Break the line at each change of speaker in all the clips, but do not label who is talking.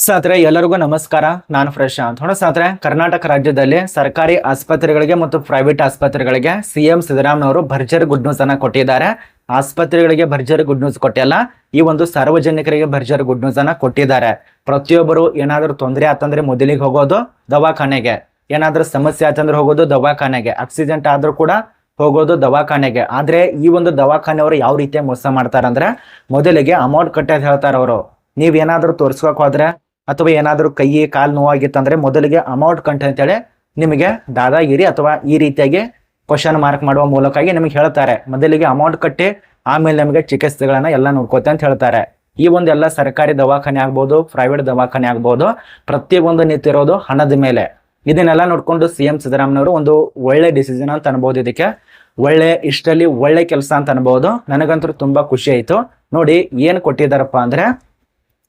ಸ್ನೇಹಿತರೆ ಎಲ್ಲರಿಗೂ ನಮಸ್ಕಾರ. ನಾನು ಪ್ರಶಾಂತ್. ಸ್ನೇಹಿತರೆ, ಕರ್ನಾಟಕ ರಾಜ್ಯದಲ್ಲಿ ಸರ್ಕಾರಿ ಆಸ್ಪತ್ರೆಗಳಿಗೆ ಮತ್ತು ಪ್ರೈವೇಟ್ ಆಸ್ಪತ್ರೆಗಳಿಗೆ ಸಿಎಂ ಸಿದ್ದರಾಮಯ್ಯ ಭರ್ಜರಿ ಗುಡ್ ನ್ಯೂಸ್ ಅನ್ನ ಕೊಟ್ಟಿದ್ದಾರೆ. ಆಸ್ಪತ್ರೆಗಳಿಗೆ ಭರ್ಜರಿ ಗುಡ್ ನ್ಯೂಸ್ ಕೊಟ್ಟಿಲ್ಲ, ಈ ಒಂದು ಸಾರ್ವಜನಿಕರಿಗೆ ಭರ್ಜರಿ ಗುಡ್ ನ್ಯೂಸ್ ಅನ್ನ ಕೊಟ್ಟಿದ್ದಾರೆ. ಪ್ರತಿಯೊಬ್ಬರು ಏನಾದರೂ ತೊಂದರೆ ಆತಂದ್ರೆ ಮೊದಲಿಗೆ ಹೋಗೋದು ದವಾಖಾನೆಗೆ, ಏನಾದ್ರೂ ಸಮಸ್ಯೆ ಆತಂದ್ರೆ ಹೋಗೋದು ದವಾಖಾನೆಗೆ, ಆಕ್ಸಿಡೆಂಟ್ ಆದ್ರೂ ಕೂಡ ಹೋಗೋದು ದವಾಖಾನೆಗೆ. ಆದ್ರೆ ಈ ಒಂದು ದವಾಖಾನೆಯವರು ಯಾವ ರೀತಿಯ ಮೋಸ ಮಾಡ್ತಾರಂದ್ರೆ, ಮೊದಲಿಗೆ ಅಮೌಂಟ್ ಕಟ್ಟೋದು ಹೇಳ್ತಾರ ಅವರು. ನೀವ್ ಏನಾದ್ರೂ ತೋರ್ಸ್ಕೊಕ್ ಹೋದ್ರೆ ಅಥವಾ ಏನಾದ್ರೂ ಕೈ ಕಾಲು ನೋವಾಗಿತ್ತಂದ್ರೆ ಮೊದಲಿಗೆ ಅಮೌಂಟ್ ಕಂಡು ಅಂತೇಳಿ ನಿಮಗೆ ದಾದಾಗಿರಿ ಅಥವಾ ಈ ರೀತಿಯಾಗಿ ಕ್ವಶನ್ ಮಾರ್ಕ್ ಮಾಡುವ ಮೂಲಕವಾಗಿ ನಿಮಗೆ ಹೇಳ್ತಾರೆ. ಮೊದಲಿಗೆ ಅಮೌಂಟ್ ಕಟ್ಟಿ ಆಮೇಲೆ ನಿಮಗೆ ಚಿಕಿತ್ಸೆಗಳನ್ನ ಎಲ್ಲ ನೋಡ್ಕೋತೆ ಅಂತ ಹೇಳ್ತಾರೆ. ಈ ಒಂದೆಲ್ಲ ಸರ್ಕಾರಿ ದವಾಖಾನೆ ಆಗ್ಬೋದು, ಪ್ರೈವೇಟ್ ದವಾಖಾನೆ ಆಗ್ಬೋದು, ಪ್ರತಿಯೊಂದು ನಿಂತಿರೋದು ಹಣದ ಮೇಲೆ. ಇದನ್ನೆಲ್ಲ ನೋಡ್ಕೊಂಡು ಸಿಎಂ ಸಿದ್ದರಾಮಯ್ಯವರು ಒಂದು ಒಳ್ಳೆ ಡಿಸಿಷನ್ ಅಂತ ಅನ್ಬೋದು. ಇದಕ್ಕೆ ಒಳ್ಳೆ ಇಷ್ಟಲ್ಲಿ ಒಳ್ಳೆ ಕೆಲಸ ಅಂತ ಅನ್ಬೋದು. ನನಗಂತೂ ತುಂಬಾ ಖುಷಿ ಆಯ್ತು. ನೋಡಿ ಏನ್ ಕೊಟ್ಟಿದಾರಪ್ಪ ಅಂದ್ರೆ,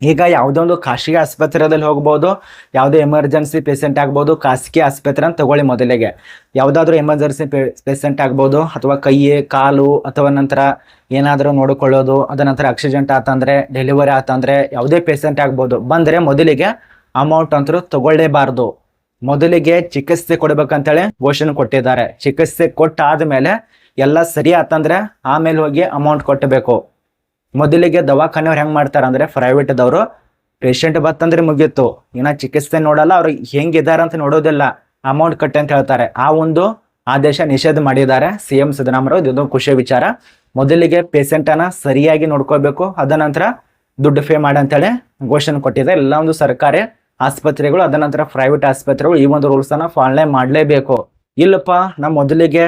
ಈಗ ಯಾವುದೋ ಒಂದು ಖಾಸಗಿ ಆಸ್ಪತ್ರೆಯಲ್ಲಿ ಹೋಗ್ಬೋದು, ಯಾವುದೇ ಎಮರ್ಜೆನ್ಸಿ ಪೇಷೆಂಟ್ ಆಗ್ಬೋದು, ಖಾಸಗಿ ಆಸ್ಪತ್ರೆ ಅಂತ ತಗೊಳ್ಳಿ. ಮೊದಲಿಗೆ ಯಾವುದಾದ್ರೂ ಎಮರ್ಜೆನ್ಸಿ ಪೇಷೆಂಟ್ ಆಗ್ಬೋದು, ಅಥವಾ ಕೈ ಕಾಲು ಅಥವಾ ನಂತರ ಏನಾದರೂ ನೋಡಿಕೊಳ್ಳೋದು, ಅದ ನಂತರ ಆಕ್ಸಿಡೆಂಟ್ ಆತಂದ್ರೆ, ಡೆಲಿವರಿ ಆತಂದ್ರೆ, ಯಾವುದೇ ಪೇಷೆಂಟ್ ಆಗ್ಬೋದು ಬಂದರೆ ಮೊದಲಿಗೆ ಅಮೌಂಟ್ ಅಂತೂ ತಗೊಳ್ಳೇಬಾರ್ದು. ಮೊದಲಿಗೆ ಚಿಕಿತ್ಸೆ ಕೊಡ್ಬೇಕಂತೇಳಿ ಘೋಷಣೆ ಕೊಟ್ಟಿದ್ದಾರೆ. ಚಿಕಿತ್ಸೆ ಕೊಟ್ಟಾದ್ಮೇಲೆ ಎಲ್ಲ ಸರಿ ಆತಂದ್ರೆ ಆಮೇಲೆ ಹೋಗಿ ಅಮೌಂಟ್ ಕೊಟ್ಟಬೇಕು. ಮೊದಲಿಗೆ ದವಾಖಾನೆಯವ್ರು ಹೆಂಗ್ ಮಾಡ್ತಾರ ಅಂದ್ರೆ, ಪ್ರೈವೇಟ್ದವರು ಪೇಷಂಟ್ ಬತ್ತಂದ್ರೆ ಮುಗೀತು, ಇನ್ನ ಚಿಕಿತ್ಸೆ ನೋಡಲ್ಲ, ಅವ್ರು ಹೆಂಗಿದಾರ ಅಂತ ನೋಡೋದಿಲ್ಲ, ಅಮೌಂಟ್ ಕಟ್ಟಿ ಅಂತ ಹೇಳ್ತಾರೆ. ಆ ಒಂದು ಆದೇಶ ನಿಷೇಧ ಮಾಡಿದ್ದಾರೆ ಸಿಎಂ ಸಿದ್ದರಾಮಯ್ಯ. ಇದೊಂದು ಖುಷಿಯ ವಿಚಾರ. ಮೊದಲಿಗೆ ಪೇಷಂಟ್ ಅನ್ನ ಸರಿಯಾಗಿ ನೋಡ್ಕೋಬೇಕು, ಅದ ನಂತರ ದುಡ್ಡು ಪೇ ಮಾಡಿ ಅಂತೇಳಿ ಘೋಷಣೆ ಕೊಟ್ಟಿದೆ. ಎಲ್ಲ ಒಂದು ಸರ್ಕಾರಿ ಆಸ್ಪತ್ರೆಗಳು ಅದ ನಂತರ ಪ್ರೈವೇಟ್ ಆಸ್ಪತ್ರೆಗಳು ಈ ಒಂದು ರೂಲ್ಸ್ ಅನ್ನ ಪಾಲನೆ ಮಾಡ್ಲೇಬೇಕು. ಇಲ್ಲಪ್ಪ ನಾವು ಮೊದಲಿಗೆ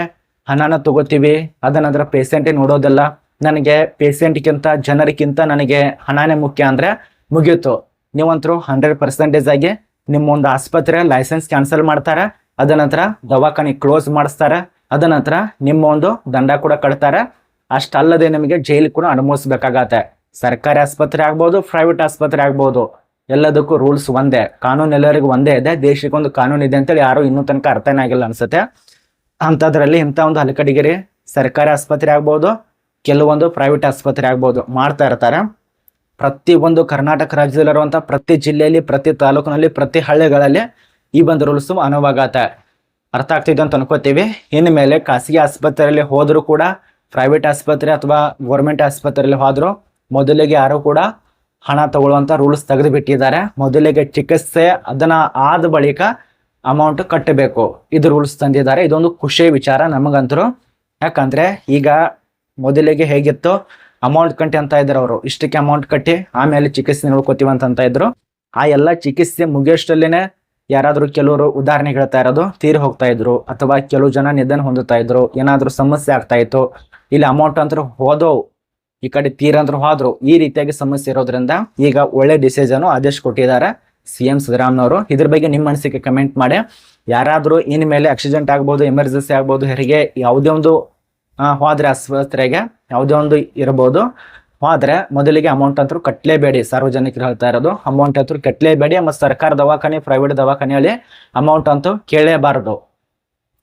ಹಣನ ತಗೋತೀವಿ, ಅದ ನಂತರ ಪೇಷಂಟೇ ನೋಡೋದಿಲ್ಲ, ನನಗೆ ಪೇಷಂಟ್ಗಿಂತ ಜನರಿಗಿಂತ ನನಗೆ ಹಣನೇ ಮುಖ್ಯ ಅಂದ್ರೆ ಮುಗೀತು. ನೀವಂತರೂ 100% ಆಗಿ ನಿಮ್ಮ ಒಂದು ಆಸ್ಪತ್ರೆ ಲೈಸೆನ್ಸ್ ಕ್ಯಾನ್ಸಲ್ ಮಾಡ್ತಾರೆ, ಅದ ನಂತರ ದವಾಖಾನೆ ಕ್ಲೋಸ್ ಮಾಡಿಸ್ತಾರೆ, ಅದ ನಂತರ ನಿಮ್ಮ ಒಂದು ದಂಡ ಕೂಡ ಕಟ್ತಾರೆ. ಅಷ್ಟಲ್ಲದೆ ನಿಮಗೆ ಜೈಲು ಕೂಡ ಅನುಭವಿಸ್ಬೇಕಾಗತ್ತೆ. ಸರ್ಕಾರಿ ಆಸ್ಪತ್ರೆ ಆಗ್ಬೋದು, ಪ್ರೈವೇಟ್ ಆಸ್ಪತ್ರೆ ಆಗ್ಬೋದು, ಎಲ್ಲದಕ್ಕೂ ರೂಲ್ಸ್ ಒಂದೇ, ಕಾನೂನು ಎಲ್ಲರಿಗೂ ಒಂದೇ ಇದೆ. ದೇಶಕ್ಕೊಂದು ಕಾನೂನು ಇದೆ ಅಂತೇಳಿ ಯಾರು ಇನ್ನೂ ತನಕ ಅರ್ಥನೇ ಆಗಿಲ್ಲ ಅನ್ಸುತ್ತೆ. ಅಂಥದ್ರಲ್ಲಿ ಇಂಥ ಒಂದು ಹಲಕಡಿಗಿರಿ ಸರ್ಕಾರಿ ಆಸ್ಪತ್ರೆ ಆಗ್ಬೋದು, ಕೆಲವೊಂದು ಪ್ರೈವೇಟ್ ಆಸ್ಪತ್ರೆ ಆಗ್ಬೋದು ಮಾಡ್ತಾ ಇರ್ತಾರೆ. ಪ್ರತಿ ಒಂದು ಕರ್ನಾಟಕ ರಾಜ್ಯದಲ್ಲಿರುವಂಥ ಪ್ರತಿ ಜಿಲ್ಲೆಯಲ್ಲಿ, ಪ್ರತಿ ತಾಲೂಕಿನಲ್ಲಿ, ಪ್ರತಿ ಹಳ್ಳಿಗಳಲ್ಲಿ ಈ ಒಂದು ರೂಲ್ಸ್ ಅನುವಾಗತ್ತೆ. ಅರ್ಥ ಆಗ್ತಿದೆ ಅಂತ ಅನ್ಕೋತೀವಿ. ಇನ್ನು ಮೇಲೆ ಖಾಸಗಿ ಆಸ್ಪತ್ರೆಯಲ್ಲಿ ಹೋದ್ರು ಕೂಡ, ಪ್ರೈವೇಟ್ ಆಸ್ಪತ್ರೆ ಅಥವಾ ಗೌರ್ಮೆಂಟ್ ಆಸ್ಪತ್ರೆಯಲ್ಲಿ ಹೋದ್ರು ಮೊದಲಿಗೆ ಯಾರು ಕೂಡ ಹಣ ತಗೊಳ್ಳುವಂಥ ರೂಲ್ಸ್ ತೆಗೆದು ಬಿಟ್ಟಿದ್ದಾರೆ. ಮೊದಲಿಗೆ ಚಿಕಿತ್ಸೆ ಅದನ್ನ ಆದ ಬಳಿಕ ಅಮೌಂಟ್ ಕಟ್ಟಬೇಕು, ಇದು ರೂಲ್ಸ್ ತಂದಿದ್ದಾರೆ. ಇದೊಂದು ಖುಷಿಯ ವಿಚಾರ ನಮಗಂತರೂ. ಯಾಕಂದ್ರೆ ಈಗ ಮೊದಲಿಗೆ ಹೇಗಿತ್ತು, ಅಮೌಂಟ್ ಕಟ್ಟಿ ಅಂತ ಇದ್ರು ಅವರು, ಇಷ್ಟಕ್ಕೆ ಅಮೌಂಟ್ ಕಟ್ಟಿ ಆಮೇಲೆ ಚಿಕಿತ್ಸೆ ನೋಡ್ಕೋತೀವಿ ಅಂತ ಇದ್ರು. ಆ ಎಲ್ಲ ಚಿಕಿತ್ಸೆ ಮುಗಿಯೋಷ್ಟಲ್ಲೇನೆ ಯಾರಾದ್ರೂ ಕೆಲವರು ಉದಾಹರಣೆ ಹೇಳ್ತಾ ಇರೋದು ತೀರಿ ಹೋಗ್ತಾ ಇದ್ರು, ಅಥವಾ ಕೆಲವು ಜನ ನಿಧನ ಹೊಂದುತ್ತಾ ಇದ್ರು, ಏನಾದ್ರೂ ಸಮಸ್ಯೆ ಆಗ್ತಾ ಇತ್ತು, ಇಲ್ಲಿ ಅಮೌಂಟ್ ಅಂತೂ ಹೋದವು, ಈ ಕಡೆ ತೀರಂದ್ರು ಹೋದ್ರು. ಈ ರೀತಿಯಾಗಿ ಸಮಸ್ಯೆ ಇರೋದ್ರಿಂದ ಈಗ ಒಳ್ಳೆ ಡಿಸಿಷನ್ ಆದೇಶ ಕೊಟ್ಟಿದ್ದಾರೆ ಸಿಎಂ ಸಿದ್ದರಾಮಯ್ಯವರು. ಇದ್ರ ಬಗ್ಗೆ ನಿಮ್ಮ ಅನಿಸಿಕೆ ಕಮೆಂಟ್ ಮಾಡಿ. ಯಾರಾದ್ರೂ ಇನ್ ಮೇಲೆ ಆಕ್ಸಿಡೆಂಟ್ ಆಗ್ಬೋದು, ಎಮರ್ಜೆನ್ಸಿ ಆಗ್ಬೋದು, ಹೆರಿಗೆ ಯಾವುದೇ ಒಂದು ಹೋದ್ರೆ ಆಸ್ಪತ್ರೆಗೆ ಯಾವುದೇ ಒಂದು ಇರಬಹುದು, ಹೋದ್ರೆ ಮೊದಲಿಗೆ ಅಮೌಂಟ್ ಅಂತೂ ಕಟ್ಟಲೇಬೇಡಿ. ಸಾರ್ವಜನಿಕರು ಹೇಳ್ತಾ ಇರೋದು ಅಮೌಂಟ್ ಅಂತೂ ಕಟ್ಟಲೇಬೇಡಿ. ಮತ್ತು ಸರ್ಕಾರ ದವಾಖಾನೆ, ಪ್ರೈವೇಟ್ ದವಾಖಾನೆಯಲ್ಲಿ ಅಮೌಂಟ್ ಅಂತೂ ಕೇಳಲೇಬಾರದು.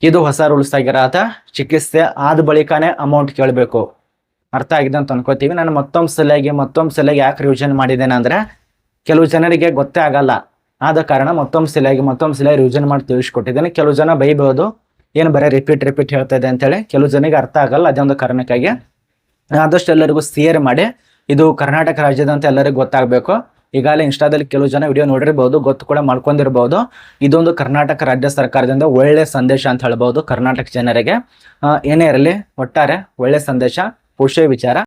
ಇದು ಹೊಸ ರೂಲ್ಸ್ ಆಗಿರತ್ತ. ಚಿಕಿತ್ಸೆ ಆದ ಬಳಿಕನೇ ಅಮೌಂಟ್ ಕೇಳಬೇಕು. ಅರ್ಥ ಆಗಿದೆ ಅಂತ ಅನ್ಕೋತೀವಿ. ನಾನು ಮತ್ತೊಂದು ಸಲಿಯಾಗಿ ಯಾಕೆ ರಿವಿಷನ್ ಮಾಡಿದ್ದೇನೆ ಅಂದ್ರೆ, ಕೆಲವು ಜನರಿಗೆ ಗೊತ್ತೇ ಆಗಲ್ಲ, ಆದ ಕಾರಣ ಮತ್ತೊಂದು ಸಲಿಯಾಗಿ ರಿವಿಷನ್ ಮಾಡಿ ತಿಳಿಸ್ಕೊಟ್ಟಿದ್ದೇನೆ. ಕೆಲವು ಜನ ಬೈಬೋದು, ಏನು ಬರೀ ರಿಪೀಟ್ ಹೇಳ್ತಾ ಇದೆ ಅಂತೇಳಿ. ಕೆಲವು ಜನರಿಗೆ ಅರ್ಥ ಆಗಲ್ಲ, ಅದೇ ಒಂದು ಕಾರಣಕ್ಕಾಗಿ ಆದಷ್ಟು ಎಲ್ಲರಿಗೂ ಶೇರ್ ಮಾಡಿ. ಇದು ಕರ್ನಾಟಕ ರಾಜ್ಯದಂತ ಎಲ್ಲರಿಗೂ ಗೊತ್ತಾಗಬೇಕು. ಈಗಾಗಲೇ ಇನ್ಸ್ಟಾದಲ್ಲಿ ಕೆಲವು ಜನ ವಿಡಿಯೋ ನೋಡಿರ್ಬೋದು, ಗೊತ್ತು ಕೂಡ ಮಾಡ್ಕೊಂಡಿರ್ಬೋದು. ಇದೊಂದು ಕರ್ನಾಟಕ ರಾಜ್ಯ ಸರ್ಕಾರದಿಂದ ಒಳ್ಳೆ ಸಂದೇಶ ಅಂತ ಹೇಳ್ಬೋದು ಕರ್ನಾಟಕ ಜನರಿಗೆ. ಏನೇ ಇರಲಿ, ಒಟ್ಟಾರೆ ಒಳ್ಳೆ ಸಂದೇಶ, ಖುಷಿಯ ವಿಚಾರ.